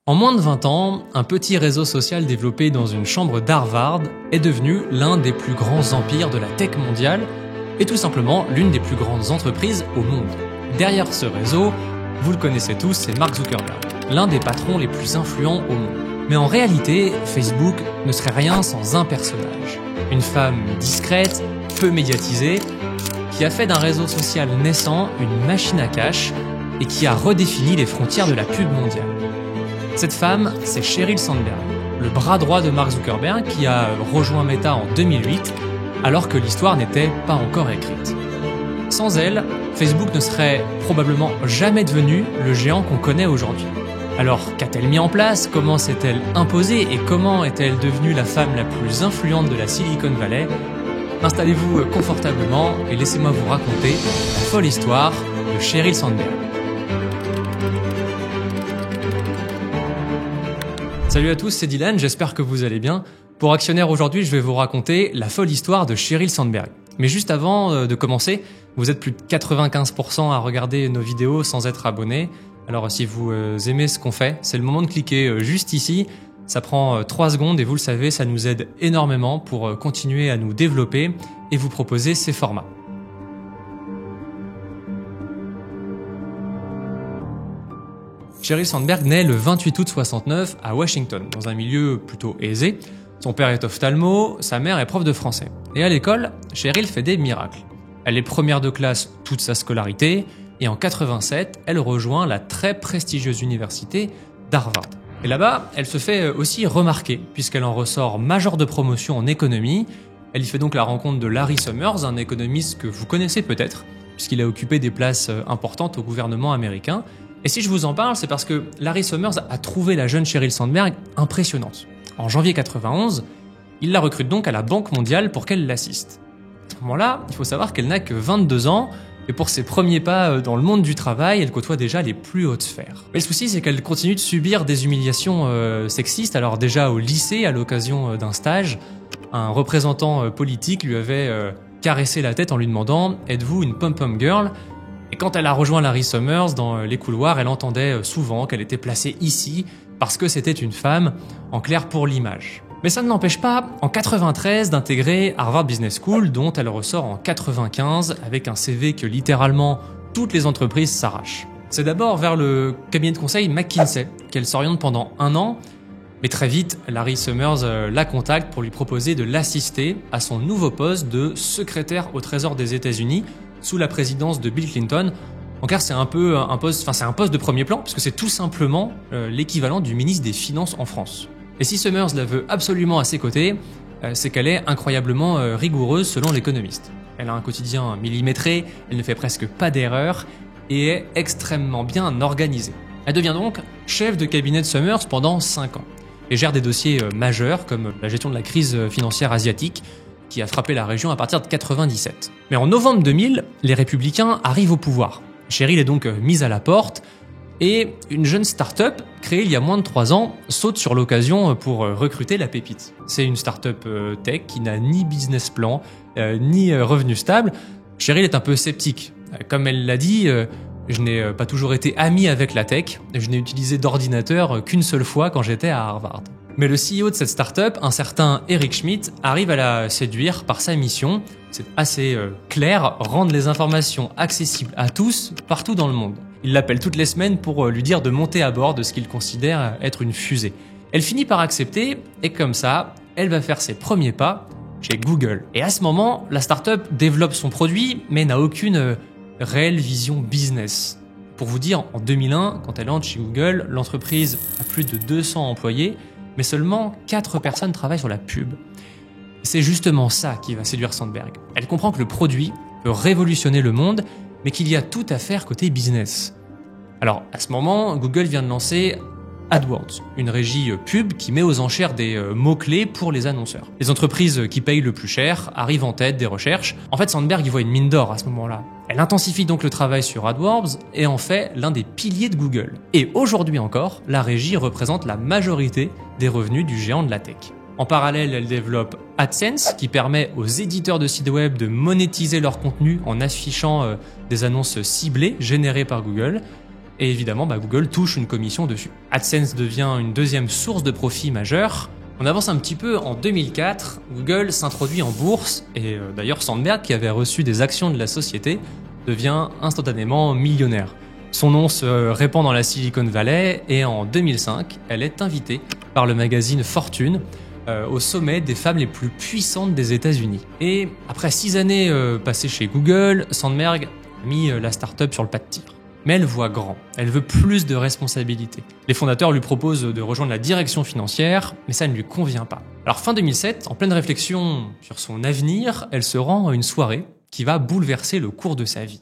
En moins de 20 ans, un petit réseau social développé dans une chambre d'Harvard est devenu l'un des plus grands empires de la tech mondiale et tout simplement l'une des plus grandes entreprises au monde. Derrière ce réseau, vous le connaissez tous, c'est Mark Zuckerberg, l'un des patrons les plus influents au monde. Mais en réalité, Facebook ne serait rien sans un personnage. Une femme discrète, peu médiatisée, qui a fait d'un réseau social naissant une machine à cash et qui a redéfini les frontières de la pub mondiale. Cette femme, c'est Sheryl Sandberg, le bras droit de Mark Zuckerberg qui a rejoint Meta en 2008 alors que l'histoire n'était pas encore écrite. Sans elle, Facebook ne serait probablement jamais devenu le géant qu'on connaît aujourd'hui. Alors, qu'a-t-elle mis en place? Comment s'est-elle imposée? Et comment est-elle devenue la femme la plus influente de la Silicon Valley? Installez-vous confortablement et laissez-moi vous raconter la folle histoire de Sheryl Sandberg. Salut à tous, c'est Dylan, j'espère que vous allez bien. Pour Actionnaire aujourd'hui, je vais vous raconter la folle histoire de Sheryl Sandberg. Mais juste avant de commencer, vous êtes plus de 95% à regarder nos vidéos sans être abonné. Alors si vous aimez ce qu'on fait, c'est le moment de cliquer juste ici. Ça prend 3 secondes et vous le savez, ça nous aide énormément pour continuer à nous développer et vous proposer ces formats. Sheryl Sandberg naît le 28 août 69 à Washington, dans un milieu plutôt aisé. Son père est ophtalmo, sa mère est prof de français. Et à l'école, Sheryl fait des miracles. Elle est première de classe toute sa scolarité, et en 87, elle rejoint la très prestigieuse université d'Harvard. Et là-bas, elle se fait aussi remarquer, puisqu'elle en ressort majeure de promotion en économie. Elle y fait donc la rencontre de Larry Summers, un économiste que vous connaissez peut-être, puisqu'il a occupé des places importantes au gouvernement américain. Et si je vous en parle, c'est parce que Larry Summers a trouvé la jeune Sheryl Sandberg impressionnante. En janvier 91, il la recrute donc à la Banque mondiale pour qu'elle l'assiste. À ce moment-là, il faut savoir qu'elle n'a que 22 ans, et pour ses premiers pas dans le monde du travail, elle côtoie déjà les plus hautes sphères. Mais le souci, c'est qu'elle continue de subir des humiliations sexistes. Alors déjà au lycée, à l'occasion d'un stage, un représentant politique lui avait caressé la tête en lui demandant « Êtes-vous une pom-pom girl ?» Et quand elle a rejoint Larry Summers dans les couloirs, elle entendait souvent qu'elle était placée ici parce que c'était une femme, en clair pour l'image. Mais ça ne l'empêche pas, en 93, d'intégrer Harvard Business School, dont elle ressort en 95 avec un CV que littéralement toutes les entreprises s'arrachent. C'est d'abord vers le cabinet de conseil McKinsey qu'elle s'oriente pendant 1 an, mais très vite, Larry Summers la contacte pour lui proposer de l'assister à son nouveau poste de secrétaire au Trésor des États-Unis sous la présidence de Bill Clinton. En clair, c'est un poste de premier plan, parce que c'est tout simplement l'équivalent du ministre des Finances en France. Et si Summers la veut absolument à ses côtés, c'est qu'elle est incroyablement rigoureuse selon l'économiste. Elle a un quotidien millimétré, elle ne fait presque pas d'erreurs, et est extrêmement bien organisée. Elle devient donc chef de cabinet de Summers pendant 5 ans, et gère des dossiers majeurs comme la gestion de la crise financière asiatique, qui a frappé la région à partir de 97. Mais en novembre 2000, les Républicains arrivent au pouvoir. Sheryl est donc mise à la porte et une jeune start-up créée il y a moins de 3 ans saute sur l'occasion pour recruter la pépite. C'est une start-up tech qui n'a ni business plan, ni revenu stable. Sheryl est un peu sceptique. Comme elle l'a dit, je n'ai pas toujours été ami avec la tech, je n'ai utilisé d'ordinateur qu'une seule fois quand j'étais à Harvard. Mais le CEO de cette startup, un certain Eric Schmidt, arrive à la séduire par sa mission. C'est assez clair, rendre les informations accessibles à tous, partout dans le monde. Il l'appelle toutes les semaines pour lui dire de monter à bord de ce qu'il considère être une fusée. Elle finit par accepter, et comme ça, elle va faire ses premiers pas chez Google. Et à ce moment, la startup développe son produit, mais n'a aucune réelle vision business. Pour vous dire, en 2001, quand elle entre chez Google, l'entreprise a plus de 200 employés, mais seulement 4 personnes travaillent sur la pub. C'est justement ça qui va séduire Sandberg. Elle comprend que le produit peut révolutionner le monde, mais qu'il y a tout à faire côté business. Alors, à ce moment, Google vient de lancer AdWords, une régie pub qui met aux enchères des mots-clés pour les annonceurs. Les entreprises qui payent le plus cher arrivent en tête des recherches. En fait, Sandberg y voit une mine d'or à ce moment-là. Elle intensifie donc le travail sur AdWords et en fait l'un des piliers de Google. Et aujourd'hui encore, la régie représente la majorité des revenus du géant de la tech. En parallèle, elle développe AdSense qui permet aux éditeurs de sites web de monétiser leur contenu en affichant des annonces ciblées générées par Google. et évidemment Google touche une commission dessus. AdSense devient une deuxième source de profit majeure. On avance un petit peu, en 2004, Google s'introduit en bourse, et d'ailleurs Sandberg, qui avait reçu des actions de la société, devient instantanément millionnaire. Son nom se répand dans la Silicon Valley, et en 2005, elle est invitée par le magazine Fortune au sommet des femmes les plus puissantes des États-Unis. Et après 6 années passées chez Google, Sandberg a mis la start-up sur le pas de tir. Mais elle voit grand, elle veut plus de responsabilités. Les fondateurs lui proposent de rejoindre la direction financière, mais ça ne lui convient pas. Alors fin 2007, en pleine réflexion sur son avenir, elle se rend à une soirée qui va bouleverser le cours de sa vie.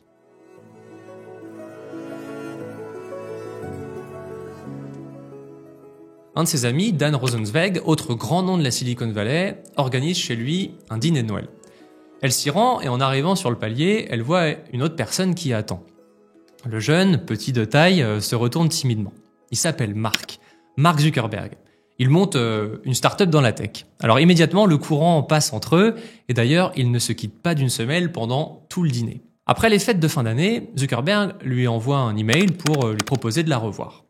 Un de ses amis, Dan Rosensweig, autre grand nom de la Silicon Valley, organise chez lui un dîner de Noël. Elle s'y rend et en arrivant sur le palier, elle voit une autre personne qui attend. Le jeune, petit de taille, se retourne timidement. Il s'appelle Mark Zuckerberg. Il monte une start-up dans la tech. Alors immédiatement, le courant passe entre eux, et d'ailleurs, ils ne se quittent pas d'une semelle pendant tout le dîner. Après les fêtes de fin d'année, Zuckerberg lui envoie un email pour lui proposer de la revoir.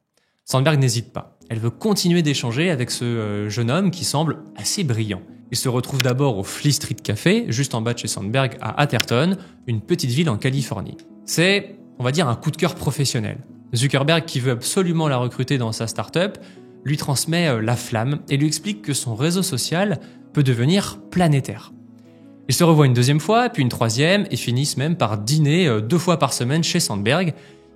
Sandberg n'hésite pas. Elle veut continuer d'échanger avec ce jeune homme qui semble assez brillant. Il se retrouve d'abord au Fleet Street Café, juste en bas de chez Sandberg à Atherton, une petite ville en Californie. C'est, on va dire, un coup de cœur professionnel. Zuckerberg, qui veut absolument la recruter dans sa start-up, lui transmet la flamme et lui explique que son réseau social peut devenir planétaire. Ils se revoient une deuxième fois, puis une troisième, et finissent même par dîner 2 fois par semaine chez Sandberg.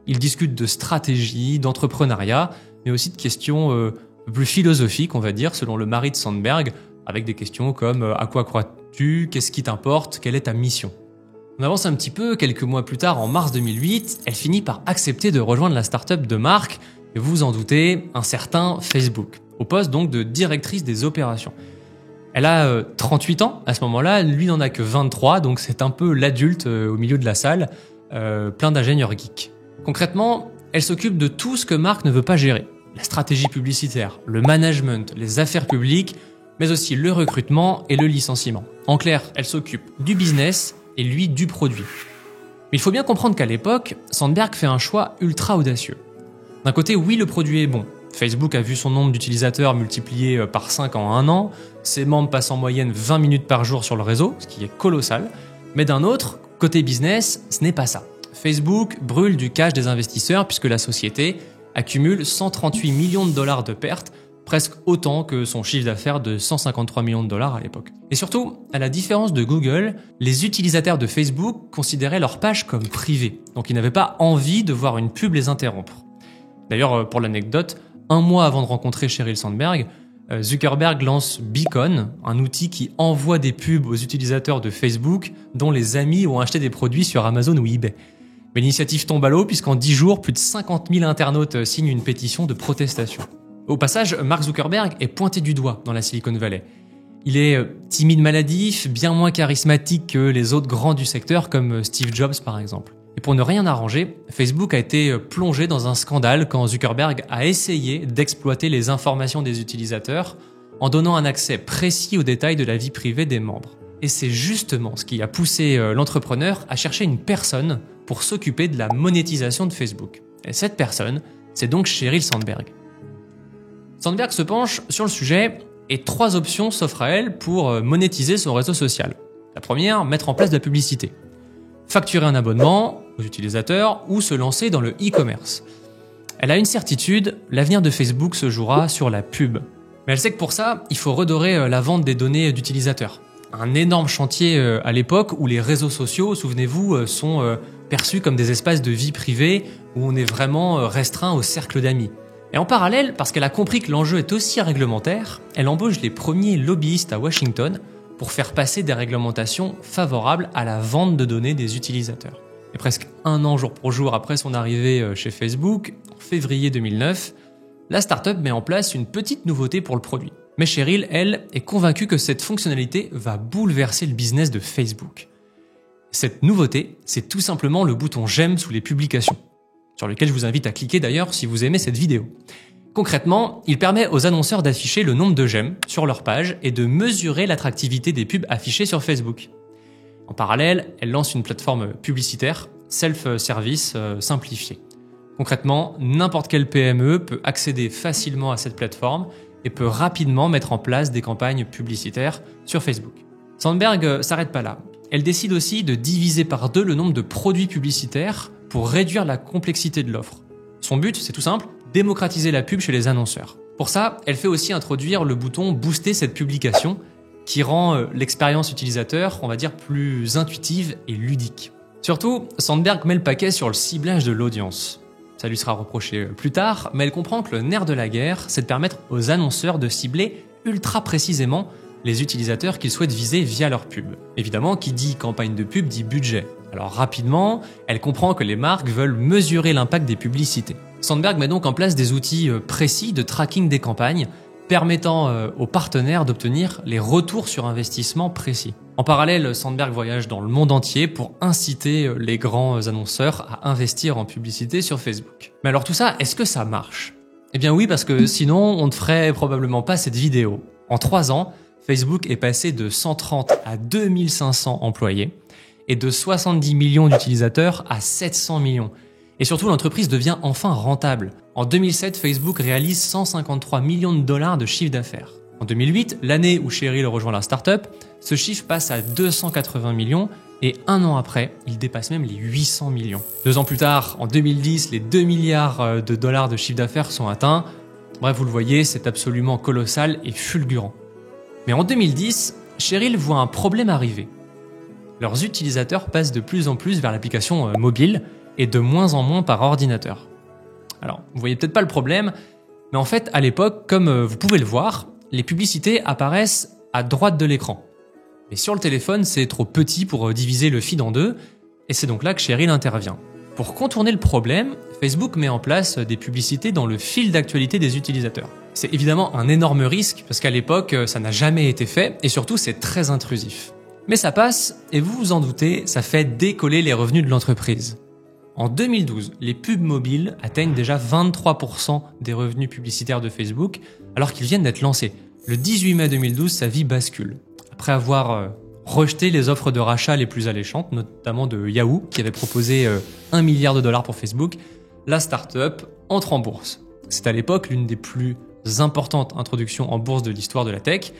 Ils discutent de stratégie, d'entrepreneuriat, mais aussi de questions plus philosophiques, on va dire, selon le mari de Sandberg, avec des questions comme à quoi crois-tu, qu'est-ce qui t'importe, quelle est ta mission. On avance un petit peu, quelques mois plus tard, en mars 2008, elle finit par accepter de rejoindre la start-up de Mark, et vous vous en doutez, un certain Facebook, au poste donc de directrice des opérations. Elle a 38 ans à ce moment-là, lui n'en a que 23, donc c'est un peu l'adulte au milieu de la salle, plein d'ingénieurs geeks. Concrètement, elle s'occupe de tout ce que Mark ne veut pas gérer. La stratégie publicitaire, le management, les affaires publiques, mais aussi le recrutement et le licenciement. En clair, elle s'occupe du business et lui du produit. Mais il faut bien comprendre qu'à l'époque, Sandberg fait un choix ultra audacieux. D'un côté, oui, le produit est bon. Facebook a vu son nombre d'utilisateurs multiplié par 5 en 1 an, ses membres passent en moyenne 20 minutes par jour sur le réseau, ce qui est colossal. Mais d'un autre, côté business, ce n'est pas ça. Facebook brûle du cash des investisseurs puisque la société accumule 138 millions de dollars de pertes, presque autant que son chiffre d'affaires de 153 millions de dollars à l'époque. Et surtout, à la différence de Google, les utilisateurs de Facebook considéraient leur page comme privée, donc ils n'avaient pas envie de voir une pub les interrompre. D'ailleurs, pour l'anecdote, 1 mois avant de rencontrer Sheryl Sandberg, Zuckerberg lance Beacon, un outil qui envoie des pubs aux utilisateurs de Facebook dont les amis ont acheté des produits sur Amazon ou eBay. Mais l'initiative tombe à l'eau puisqu'en 10 jours, plus de 50 000 internautes signent une pétition de protestation. Au passage, Mark Zuckerberg est pointé du doigt dans la Silicon Valley. Il est timide maladif, bien moins charismatique que les autres grands du secteur comme Steve Jobs par exemple. Et pour ne rien arranger, Facebook a été plongé dans un scandale quand Zuckerberg a essayé d'exploiter les informations des utilisateurs en donnant un accès précis aux détails de la vie privée des membres. Et c'est justement ce qui a poussé l'entrepreneur à chercher une personne pour s'occuper de la monétisation de Facebook. Et cette personne, c'est donc Sheryl Sandberg. Sandberg se penche sur le sujet et 3 options s'offrent à elle pour monétiser son réseau social. La première, mettre en place de la publicité. Facturer un abonnement aux utilisateurs ou se lancer dans le e-commerce. Elle a une certitude, l'avenir de Facebook se jouera sur la pub. Mais elle sait que pour ça, il faut redorer la vente des données d'utilisateurs. Un énorme chantier à l'époque où les réseaux sociaux, souvenez-vous, sont perçus comme des espaces de vie privée où on est vraiment restreint au cercle d'amis. Et en parallèle, parce qu'elle a compris que l'enjeu est aussi réglementaire, elle embauche les premiers lobbyistes à Washington pour faire passer des réglementations favorables à la vente de données des utilisateurs. Et presque 1 an jour pour jour après son arrivée chez Facebook, en février 2009, la startup met en place une petite nouveauté pour le produit. Mais Sheryl, elle, est convaincue que cette fonctionnalité va bouleverser le business de Facebook. Cette nouveauté, c'est tout simplement le bouton j'aime sous les publications, sur lequel je vous invite à cliquer d'ailleurs si vous aimez cette vidéo. Concrètement, il permet aux annonceurs d'afficher le nombre de j'aime sur leur page et de mesurer l'attractivité des pubs affichées sur Facebook. En parallèle, elle lance une plateforme publicitaire, self-service simplifiée. Concrètement, n'importe quelle PME peut accéder facilement à cette plateforme et peut rapidement mettre en place des campagnes publicitaires sur Facebook. Sandberg s'arrête pas là. Elle décide aussi de diviser par 2 le nombre de produits publicitaires pour réduire la complexité de l'offre. Son but, c'est tout simple, démocratiser la pub chez les annonceurs. Pour ça, elle fait aussi introduire le bouton « Booster cette publication » qui rend l'expérience utilisateur, on va dire, plus intuitive et ludique. Surtout, Sandberg met le paquet sur le ciblage de l'audience. Ça lui sera reproché plus tard, mais elle comprend que le nerf de la guerre, c'est de permettre aux annonceurs de cibler ultra précisément les utilisateurs qu'ils souhaitent viser via leur pub. Évidemment, qui dit campagne de pub dit budget. Alors rapidement, elle comprend que les marques veulent mesurer l'impact des publicités. Sandberg met donc en place des outils précis de tracking des campagnes, permettant aux partenaires d'obtenir les retours sur investissement précis. En parallèle, Sandberg voyage dans le monde entier pour inciter les grands annonceurs à investir en publicité sur Facebook. Mais alors tout ça, est-ce que ça marche ? Eh bien oui, parce que sinon, on ne ferait probablement pas cette vidéo. En 3 ans, Facebook est passé de 130 à 2500 employés et de 70 millions d'utilisateurs à 700 millions. Et surtout, l'entreprise devient enfin rentable. En 2007, Facebook réalise 153 millions de dollars de chiffre d'affaires. En 2008, l'année où Sheryl rejoint la startup, ce chiffre passe à 280 millions et 1 an après, il dépasse même les 800 millions. 2 ans plus tard, en 2010, les 2 milliards de dollars de chiffre d'affaires sont atteints. Bref, vous le voyez, c'est absolument colossal et fulgurant. Mais en 2010, Sheryl voit un problème arriver. Leurs utilisateurs passent de plus en plus vers l'application mobile et de moins en moins par ordinateur. Alors, vous voyez peut-être pas le problème, mais en fait, à l'époque, comme vous pouvez le voir, les publicités apparaissent à droite de l'écran. Mais sur le téléphone, c'est trop petit pour diviser le feed en 2, et c'est donc là que Sheryl intervient. Pour contourner le problème, Facebook met en place des publicités dans le fil d'actualité des utilisateurs. C'est évidemment un énorme risque, parce qu'à l'époque, ça n'a jamais été fait, et surtout, c'est très intrusif. Mais ça passe, et vous vous en doutez, ça fait décoller les revenus de l'entreprise. En 2012, les pubs mobiles atteignent déjà 23% des revenus publicitaires de Facebook, alors qu'ils viennent d'être lancés. Le 18 mai 2012, sa vie bascule. Après avoir rejeté les offres de rachat les plus alléchantes, notamment de Yahoo, qui avait proposé 1 milliard de dollars pour Facebook, la start-up entre en bourse. C'est à l'époque l'une des plus importantes introductions en bourse de l'histoire de la tech.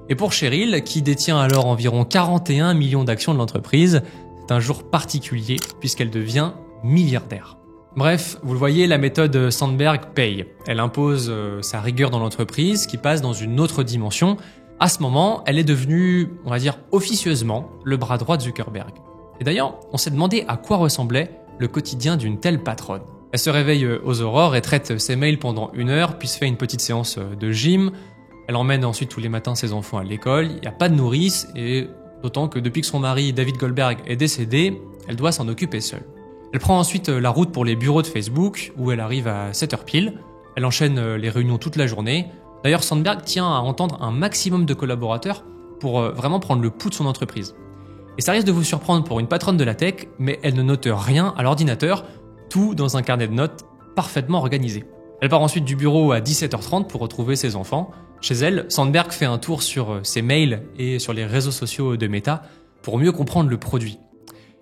Et pour Sheryl, qui détient alors environ 41 millions d'actions de l'entreprise, c'est un jour particulier puisqu'elle devient milliardaire. Bref, vous le voyez, la méthode Sandberg paye. Elle impose sa rigueur dans l'entreprise qui passe dans une autre dimension. À ce moment, elle est devenue, on va dire officieusement, le bras droit de Zuckerberg. Et d'ailleurs, on s'est demandé à quoi ressemblait le quotidien d'une telle patronne. Elle se réveille aux aurores et traite ses mails pendant 1 heure, puis se fait une petite séance de gym. Elle emmène ensuite tous les matins ses enfants à l'école. Il n'y a pas de nourrice, et d'autant que depuis que son mari David Goldberg est décédé, elle doit s'en occuper seule. Elle prend ensuite la route pour les bureaux de Facebook, où elle arrive à 7h pile. Elle enchaîne les réunions toute la journée. D'ailleurs, Sandberg tient à entendre un maximum de collaborateurs pour vraiment prendre le pouls de son entreprise. Et ça risque de vous surprendre pour une patronne de la tech, mais elle ne note rien à l'ordinateur, tout dans un carnet de notes parfaitement organisé. Elle part ensuite du bureau à 17h30 pour retrouver ses enfants. Chez elle, Sandberg fait un tour sur ses mails et sur les réseaux sociaux de Meta pour mieux comprendre le produit.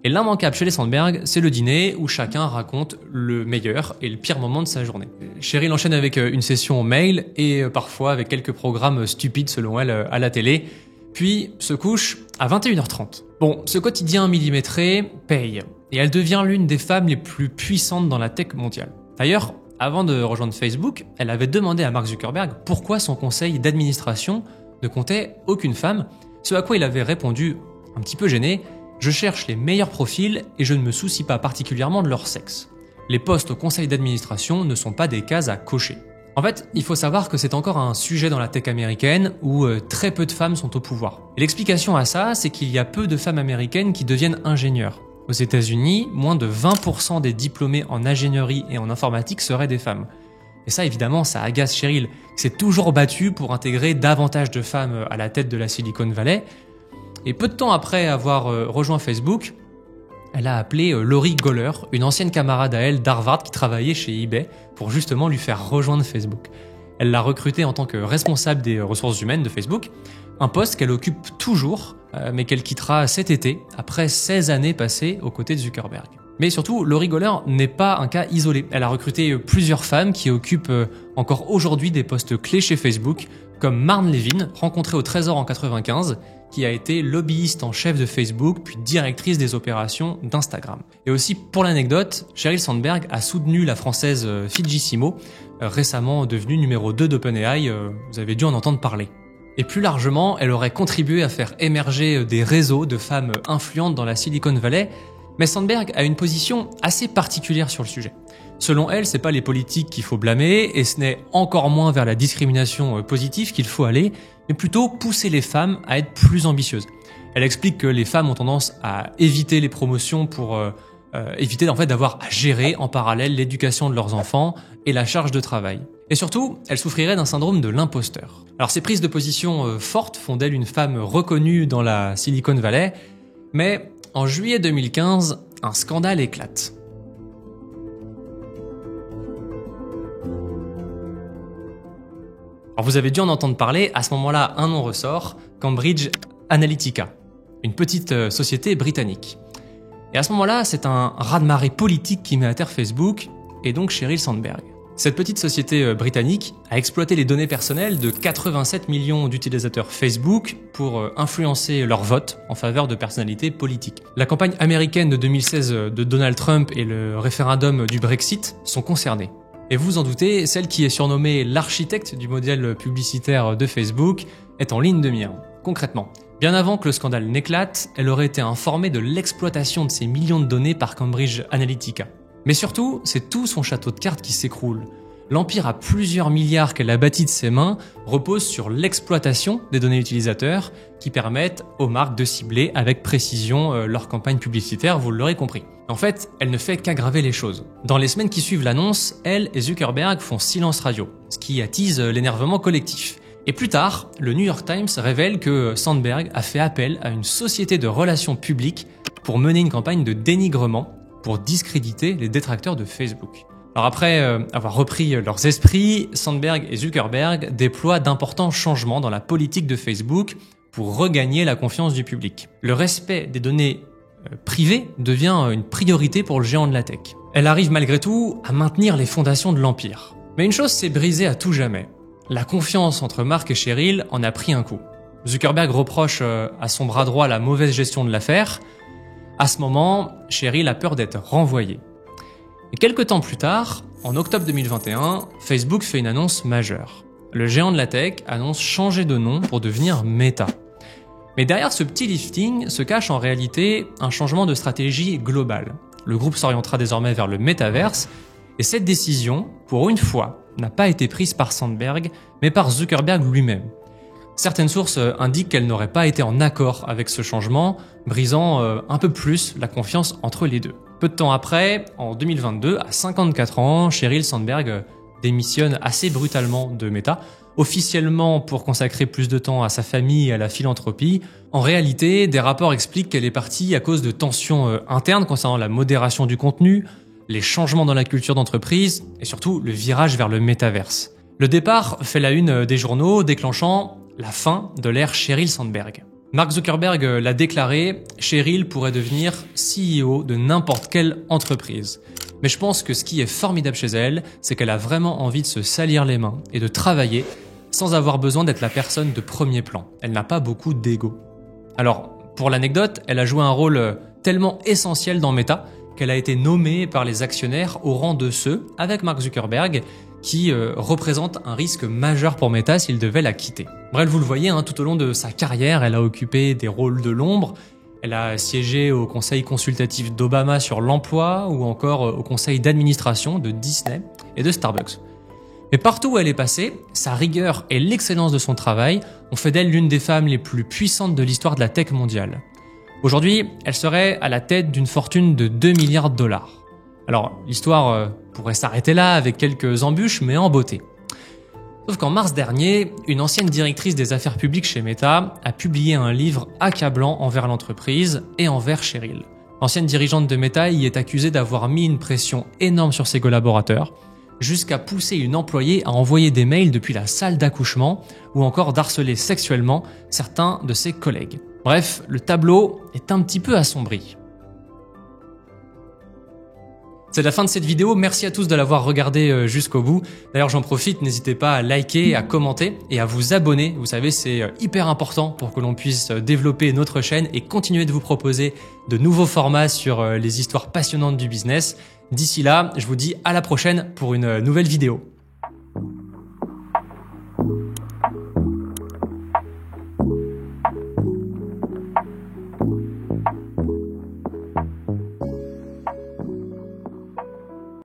Et l'immanquable chez les Sandberg, c'est le dîner où chacun raconte le meilleur et le pire moment de sa journée. Sheryl enchaîne avec une session mail et parfois avec quelques programmes stupides selon elle à la télé, puis se couche à 21h30. Bon, ce quotidien millimétré paye et elle devient l'une des femmes les plus puissantes dans la tech mondiale. D'ailleurs, avant de rejoindre Facebook, elle avait demandé à Mark Zuckerberg pourquoi son conseil d'administration ne comptait aucune femme, ce à quoi il avait répondu, un petit peu gêné: « Je cherche les meilleurs profils et je ne me soucie pas particulièrement de leur sexe. Les postes au conseil d'administration ne sont pas des cases à cocher. » En fait, il faut savoir que c'est encore un sujet dans la tech américaine où très peu de femmes sont au pouvoir. Et l'explication à ça, c'est qu'il y a peu de femmes américaines qui deviennent ingénieurs. Aux États-Unis, moins de 20% des diplômés en ingénierie et en informatique seraient des femmes. Et ça, évidemment, ça agace Sheryl, qui s'est toujours battue pour intégrer davantage de femmes à la tête de la Silicon Valley. Et peu de temps après avoir rejoint Facebook, elle a appelé Laurie Goller, une ancienne camarade à elle d'Harvard qui travaillait chez eBay, pour justement lui faire rejoindre Facebook. Elle l'a recrutée en tant que responsable des ressources humaines de Facebook, un poste qu'elle occupe toujours, mais qu'elle quittera cet été, après 16 années passées aux côtés de Zuckerberg. Mais surtout, Laurie Goller n'est pas un cas isolé. Elle a recruté plusieurs femmes qui occupent encore aujourd'hui des postes clés chez Facebook, comme Marne Levin, rencontrée au Trésor en 95, qui a été lobbyiste en chef de Facebook, puis directrice des opérations d'Instagram. Et aussi, pour l'anecdote, Sheryl Sandberg a soutenu la française Fidjissimo, récemment devenue numéro 2 d'OpenAI, vous avez dû en entendre parler. Et plus largement, elle aurait contribué à faire émerger des réseaux de femmes influentes dans la Silicon Valley, mais Sandberg a une position assez particulière sur le sujet. Selon elle, c'est pas les politiques qu'il faut blâmer, et ce n'est encore moins vers la discrimination positive qu'il faut aller, mais plutôt pousser les femmes à être plus ambitieuses. Elle explique que les femmes ont tendance à éviter les promotions pour éviter en fait d'avoir à gérer en parallèle l'éducation de leurs enfants et la charge de travail. Et surtout, elle souffrirait d'un syndrome de l'imposteur. Alors ces prises de position fortes font d'elle une femme reconnue dans la Silicon Valley, mais en juillet 2015, un scandale éclate. Alors vous avez dû en entendre parler, à ce moment-là, un nom ressort, Cambridge Analytica, une petite société britannique. Et à ce moment-là, c'est un raz-de-marée politique qui met à terre Facebook, et donc Sheryl Sandberg. Cette petite société britannique a exploité les données personnelles de 87 millions d'utilisateurs Facebook pour influencer leur vote en faveur de personnalités politiques. La campagne américaine de 2016 de Donald Trump et le référendum du Brexit sont concernés. Et vous en doutez, celle qui est surnommée l'architecte du modèle publicitaire de Facebook est en ligne de mire. Concrètement, bien avant que le scandale n'éclate, elle aurait été informée de l'exploitation de ces millions de données par Cambridge Analytica. Mais surtout, c'est tout son château de cartes qui s'écroule. L'empire à plusieurs milliards qu'elle a bâti de ses mains repose sur l'exploitation des données utilisateurs qui permettent aux marques de cibler avec précision leur campagne publicitaire, vous l'aurez compris. En fait, elle ne fait qu'aggraver les choses. Dans les semaines qui suivent l'annonce, elle et Zuckerberg font silence radio, ce qui attise l'énervement collectif. Et plus tard, le New York Times révèle que Sandberg a fait appel à une société de relations publiques pour mener une campagne de dénigrement pour discréditer les détracteurs de Facebook. Alors après avoir repris leurs esprits, Sandberg et Zuckerberg déploient d'importants changements dans la politique de Facebook pour regagner la confiance du public. Le respect des données privées devient une priorité pour le géant de la tech. Elle arrive malgré tout à maintenir les fondations de l'empire. Mais une chose s'est brisée à tout jamais. La confiance entre Mark et Sheryl en a pris un coup. Zuckerberg reproche à son bras droit la mauvaise gestion de l'affaire. À ce moment, Sheryl a peur d'être renvoyée. Et quelques temps plus tard, en octobre 2021, Facebook fait une annonce majeure. Le géant de la tech annonce changer de nom pour devenir Meta. Mais derrière ce petit lifting se cache en réalité un changement de stratégie globale. Le groupe s'orientera désormais vers le métaverse, et cette décision, pour une fois, n'a pas été prise par Sandberg, mais par Zuckerberg lui-même. Certaines sources indiquent qu'elle n'aurait pas été en accord avec ce changement, brisant un peu plus la confiance entre les deux. Peu de temps après, en 2022, à 54 ans, Sheryl Sandberg démissionne assez brutalement de Meta, officiellement pour consacrer plus de temps à sa famille et à la philanthropie. En réalité, des rapports expliquent qu'elle est partie à cause de tensions internes concernant la modération du contenu, les changements dans la culture d'entreprise et surtout le virage vers le métaverse. Le départ fait la une des journaux, déclenchant la fin de l'ère Sheryl Sandberg. Mark Zuckerberg l'a déclaré, Sheryl pourrait devenir CEO de n'importe quelle entreprise. Mais je pense que ce qui est formidable chez elle, c'est qu'elle a vraiment envie de se salir les mains et de travailler sans avoir besoin d'être la personne de premier plan. Elle n'a pas beaucoup d'ego. Alors, pour l'anecdote, elle a joué un rôle tellement essentiel dans Meta qu'elle a été nommée par les actionnaires au rang de ceux, avec Mark Zuckerberg, qui représente un risque majeur pour Meta s'il devait la quitter. Bref, vous le voyez, tout au long de sa carrière, elle a occupé des rôles de l'ombre. Elle a siégé au conseil consultatif d'Obama sur l'emploi ou encore au conseil d'administration de Disney et de Starbucks. Mais partout où elle est passée, sa rigueur et l'excellence de son travail ont fait d'elle l'une des femmes les plus puissantes de l'histoire de la tech mondiale. Aujourd'hui, elle serait à la tête d'une fortune de 2 milliards de dollars. Alors, l'histoire pourrait s'arrêter là avec quelques embûches, mais en beauté. Sauf qu'en mars dernier, une ancienne directrice des affaires publiques chez Meta a publié un livre accablant envers l'entreprise et envers Sheryl. L'ancienne dirigeante de Meta y est accusée d'avoir mis une pression énorme sur ses collaborateurs, jusqu'à pousser une employée à envoyer des mails depuis la salle d'accouchement ou encore d'harceler sexuellement certains de ses collègues. Bref, le tableau est un petit peu assombri. C'est la fin de cette vidéo, merci à tous de l'avoir regardé jusqu'au bout. D'ailleurs j'en profite, n'hésitez pas à liker, à commenter et à vous abonner. Vous savez, c'est hyper important pour que l'on puisse développer notre chaîne et continuer de vous proposer de nouveaux formats sur les histoires passionnantes du business. D'ici là, je vous dis à la prochaine pour une nouvelle vidéo.